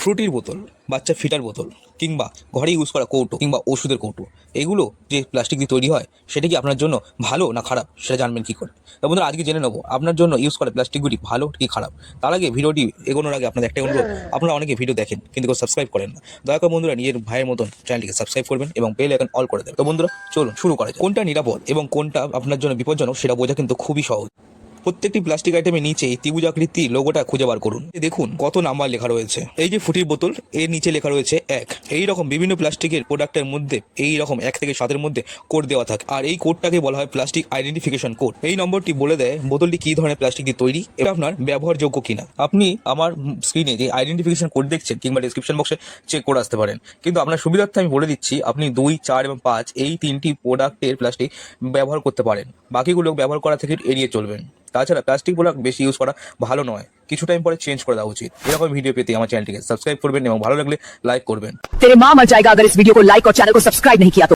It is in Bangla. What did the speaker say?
ফ্রুটির বোতল, বাচ্চা ফিটার বোতল কিংবা ঘরে ইউজ করা কৌটো কিংবা ওষুধের কৌটো, এগুলো যে প্লাস্টিক দিয়ে তৈরি হয় সেটা কি আপনার জন্য ভালো না খারাপ সেটা জানবেন কী করে? তো বন্ধুরা, আজকে জেনে নেবো আপনার জন্য ইউজ করা প্লাস্টিকগুলি ভালো কি খারাপ। তার আগে ভিডিওটি এগোনোর আগে আপনাদের একটা অনুরোধ, আপনারা অনেকে ভিডিও দেখেন কিন্তু কেউ সাবস্ক্রাইব করেন না। দয়া করে বন্ধুরা নিজের ভাইয়ের মতন চ্যানেলটিকে সাবস্ক্রাইব করবেন এবং বেল আইকন অল করে দেবেন। তো বন্ধুরা চলুন শুরু করা যাক। কোনটা নিরাপদ এবং কোনটা আপনার জন্য বিপজ্জনক সেটা বোঝা কিন্তু খুবই সহজ। প্রত্যেকটি প্লাস্টিক আইটেমের নিচে এই ত্রিভুজ আকৃতি লোগোটা খুঁজে বার করুন। দেখুন কত নাম্বার লেখা রয়েছে। এই যে ফুটির বোতল, এর নিচে লেখা রয়েছে 1। এই রকম বিভিন্ন প্লাস্টিকের প্রোডাক্টের মধ্যে এই রকম 1 থেকে 7-এর মধ্যে কোড দেওয়া থাকে, আর এই কোডটাকে বলা হয় প্লাস্টিক আইডেন্টিফিকেশন কোড। এই নম্বরটি বলে দেয় বোতলটি কী ধরনের প্লাস্টিক দিয়ে তৈরি এবং আপনার ব্যবহারযোগ্য কিনা। আপনি আমার স্ক্রিনে যে আইডেন্টিফিকেশন কোড দেখছেন কিংবা ডিসক্রিপশন বক্সে চেক করে আসতে পারেন, কিন্তু আপনার সুবিধার্থে আমি বলে দিচ্ছি আপনি 2, 4 এবং 5 এই 3টি প্রোডাক্টের প্লাস্টিক ব্যবহার করতে পারেন। বাকিগুলো ব্যবহার করা থেকে এড়িয়ে চলবেন। তাছাড়া প্লাস্টিক প্রোডাক্ট বেশি ইউজ করা ভালো নয়, কিছু টাইম পরে চেঞ্জ করে দেওয়া উচিত। এরকম ভিডিও পেতে আমার চ্যানেলটিকে সাবস্ক্রাইব করবেন এবং ভালো লাগলে লাইক করবেন। तेरे माँ मर जाएगा अगर इस वीडियो को लाइक और चैनल को सब्सक्राइब नहीं किया तो।